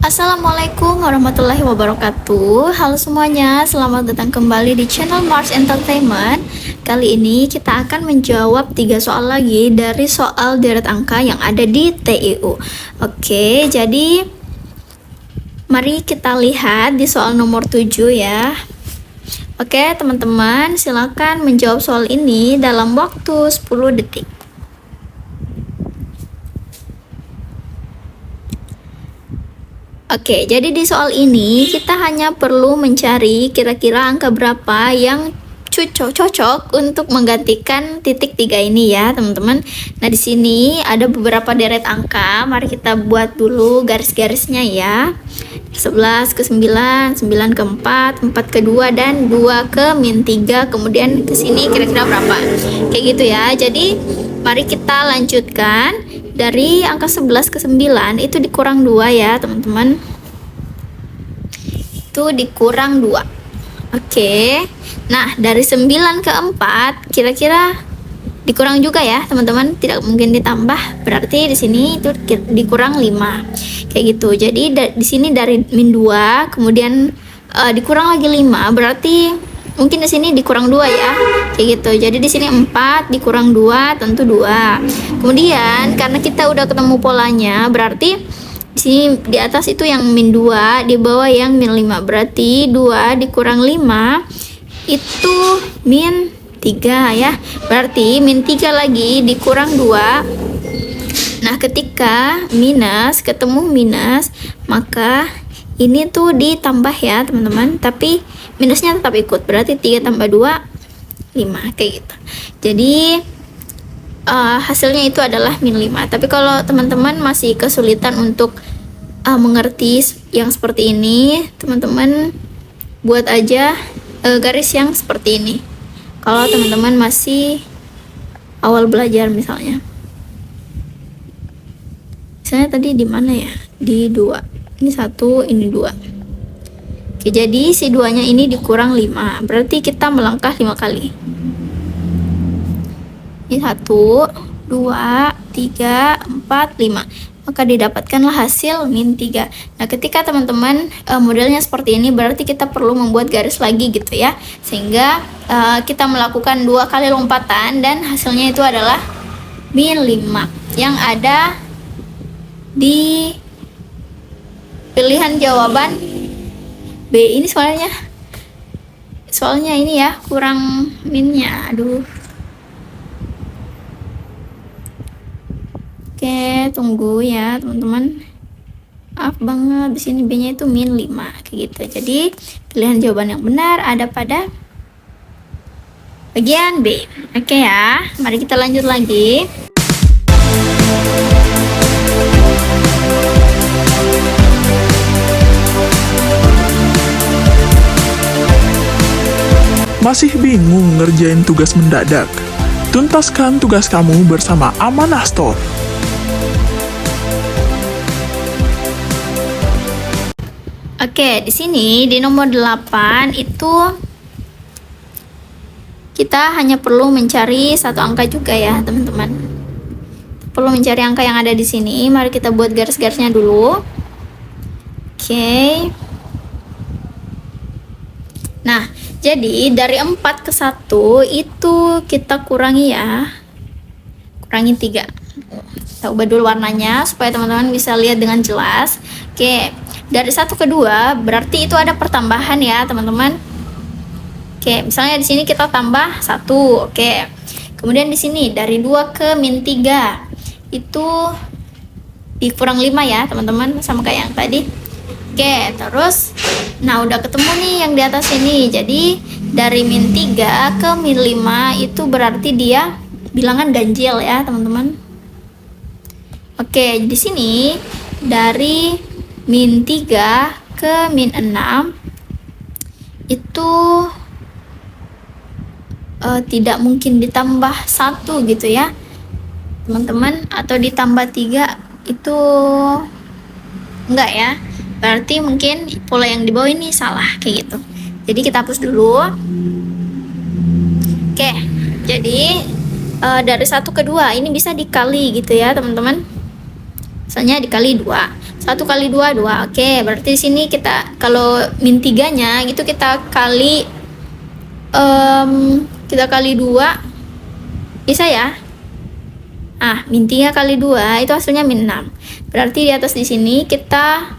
Assalamualaikum warahmatullahi wabarakatuh. Halo semuanya, selamat datang kembali di channel Mars Entertainment. Kali ini kita akan menjawab 3 soal lagi dari soal deret angka yang ada di TIU. Oke, jadi mari kita lihat di soal nomor 7 ya. Oke teman-teman, silakan menjawab soal ini dalam waktu 10 detik. Oke, jadi di soal ini kita hanya perlu mencari kira-kira angka berapa yang cocok untuk menggantikan titik 3 ini ya, teman-teman. Nah, di sini ada beberapa deret angka. Mari kita buat dulu garis-garisnya ya. 11 ke 9, 9 ke 4, 4 ke 2 dan 2 ke min 3. Kemudian ke sini kira-kira berapa? Kayak gitu ya. Jadi, mari kita lanjutkan. Dari angka 11 ke 9 itu dikurang 2 ya teman-teman, itu dikurang 2. Oke, nah dari 9 ke 4 kira-kira dikurang juga ya teman-teman, tidak mungkin ditambah, berarti di sini itu dikurang 5 kayak gitu. Jadi di sini dari min 2 kemudian dikurang lagi 5, berarti mungkin di sini dikurang 2 ya, kayak gitu. Jadi di sini 4 dikurang 2 tentu 2. Kemudian karena kita udah ketemu polanya, berarti di sini di atas itu yang min 2, di bawah yang min 5. Berarti 2 dikurang 5 itu min 3 ya. Berarti min 3 lagi dikurang 2. Nah, ketika minus ketemu minus, maka ini tuh ditambah ya teman-teman, tapi minusnya tetap ikut, berarti 3 tambah 2 5 kayak gitu. Jadi hasilnya itu adalah min 5. Tapi kalau teman-teman masih kesulitan untuk mengerti yang seperti ini, teman-teman buat aja garis yang seperti ini kalau teman-teman masih awal belajar. Misalnya tadi di mana ya, di 2, ini 1, ini 2. Oke, jadi si 2 nya ini dikurang 5, berarti kita melangkah 5 kali. Ini 1, 2, 3, 4, 5, maka didapatkanlah hasil min 3. Nah, ketika teman-teman modelnya seperti ini, berarti kita perlu membuat garis lagi gitu ya, sehingga kita melakukan 2 kali lompatan dan hasilnya itu adalah min 5 yang ada di pilihan jawaban B. Ini soalnya ini ya, kurang minnya, aduh. Oke, tunggu ya teman-teman, maaf banget, di sini B nya itu min 5 kayak gitu. Jadi pilihan jawaban yang benar ada pada bagian B. Oke ya, mari kita lanjut lagi. Masih bingung ngerjain tugas mendadak? Tuntaskan tugas kamu bersama Amanah Store. Oke, di sini di nomor 8 itu kita hanya perlu mencari satu angka juga ya, teman-teman. Perlu mencari angka yang ada di sini. Mari kita buat garis-garisnya dulu. Oke. Nah, jadi dari 4 ke 1 itu kita kurangi ya. Kurangi 3. Kita ubah dulu warnanya supaya teman-teman bisa lihat dengan jelas. Oke, dari 1 ke 2 berarti itu ada pertambahan ya, teman-teman. Oke, misalnya di sini kita tambah 1. Oke. Kemudian di sini dari 2 ke min 3 itu dikurang 5 ya, teman-teman, sama kayak yang tadi. Oke, terus nah udah ketemu nih yang di atas ini. Jadi dari min 3 ke min 5 itu berarti dia bilangan ganjil ya, teman-teman. Oke, di sini dari min 3 ke min 6 itu tidak mungkin ditambah 1 gitu ya, teman-teman, atau ditambah 3 itu enggak ya. Berarti mungkin pola yang di bawah ini salah kayak gitu. Jadi kita hapus dulu. Oke, jadi dari 1 ke 2 ini bisa dikali gitu ya teman-teman. Misalnya dikali 2, 1 1 kali 2, 2. Oke, berarti di sini kita kalau min 3-nya itu kita kali 2. Bisa ya? Min 3 kali 2 itu hasilnya min 6. Berarti di atas di sini kita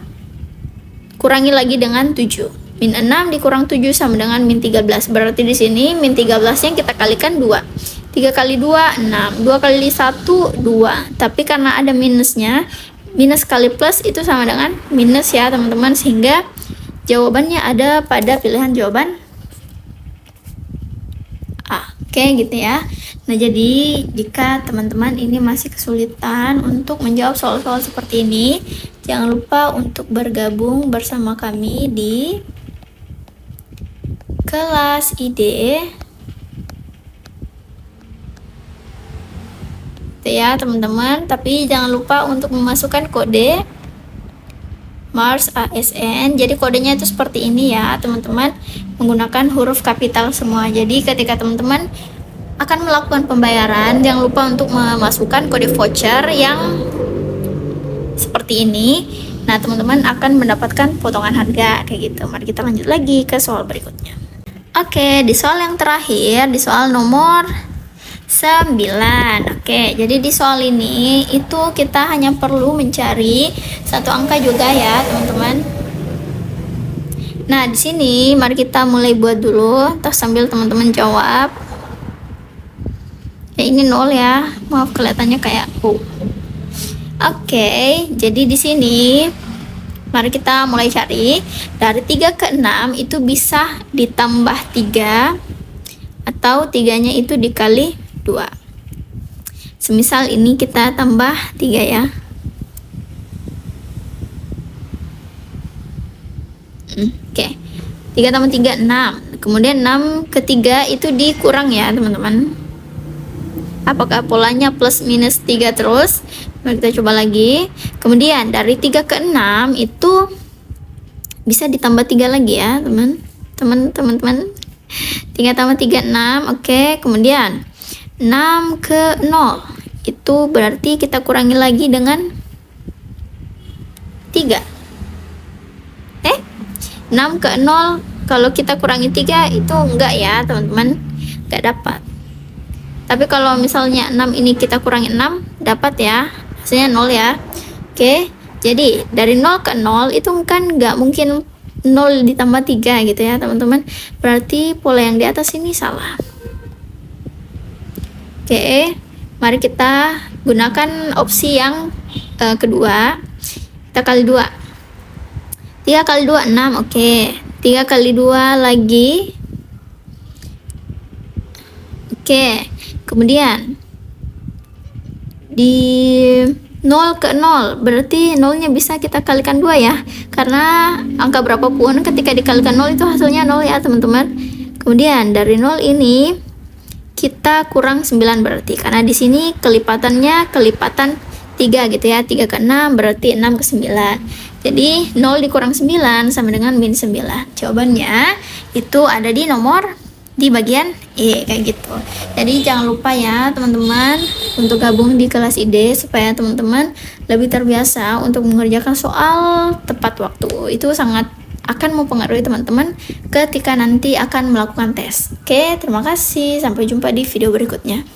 kurangi lagi dengan 7. Min 6 dikurang 7 sama dengan min 13. Berarti di sini min 13-nya kita kalikan 2. 3 kali 2, 6. 2 kali 1, 2. Tapi karena ada minusnya, minus kali plus itu sama dengan minus ya teman-teman. Sehingga jawabannya ada pada pilihan jawaban A. Oke gitu ya. Nah, jadi jika teman-teman ini masih kesulitan untuk menjawab soal-soal seperti ini, jangan lupa untuk bergabung bersama kami di kelas ID. Itu ya teman-teman, tapi jangan lupa untuk memasukkan kode Mars ASN. Jadi kodenya itu seperti ini ya teman-teman, menggunakan huruf kapital semua. Jadi ketika teman-teman akan melakukan pembayaran, jangan lupa untuk memasukkan kode voucher yang seperti ini. Nah, teman-teman akan mendapatkan potongan harga kayak gitu. Mari kita lanjut lagi ke soal berikutnya. Oke, di soal yang terakhir, di soal nomor 9. Oke, jadi di soal ini itu kita hanya perlu mencari satu angka juga ya, teman-teman. Nah, di sini mari kita mulai buat dulu, terus sambil teman-teman jawab. Ya, ini 0 ya. Maaf kelihatannya kayak U. Oke, jadi di sini mari kita mulai cari. Dari 3 ke 6 itu bisa ditambah 3 atau 3-nya itu dikali 2. Semisal ini kita tambah 3 ya. Oke. 3 tambah 3, 6. Kemudian 6 ke 3 itu dikurang ya, teman-teman. Apakah polanya plus minus 3 terus? Mari kita coba lagi. Kemudian dari 3 ke 6 itu bisa ditambah 3 lagi ya, teman-teman. 3 tambah 3, 6. Oke, kemudian 6 ke 0 itu berarti kita kurangi lagi dengan 3. 6 ke 0 kalau kita kurangi 3 itu enggak ya, teman-teman. Enggak dapat. Tapi kalau misalnya 6 ini kita kurangi 6, dapat ya. Hasilnya 0 ya. Oke, jadi dari 0 ke 0 itu kan nggak mungkin 0 ditambah 3 gitu ya, teman-teman. Berarti pola yang di atas ini salah. Oke, mari kita gunakan opsi yang kedua. Kita kali 2. 3 kali 2, 6. Oke, 3 kali 2 lagi. Oke. Kemudian di 0 ke 0 berarti 0-nya bisa kita kalikan 2 ya, karena angka berapapun ketika dikalikan 0 itu hasilnya 0 ya, teman-teman. Kemudian dari 0 ini kita kurang 9 berarti, karena di sini kelipatannya kelipatan 3 gitu ya. 3 ke 6 berarti 6 ke 9. Jadi 0 dikurang 9 sama dengan min 9. Jawabannya itu ada di nomor di bagian E kayak gitu. Jadi jangan lupa ya teman-teman untuk gabung di kelas ID supaya teman-teman lebih terbiasa untuk mengerjakan soal tepat waktu. Itu sangat akan mempengaruhi teman-teman ketika nanti akan melakukan tes. Oke, terima kasih. Sampai jumpa di video berikutnya.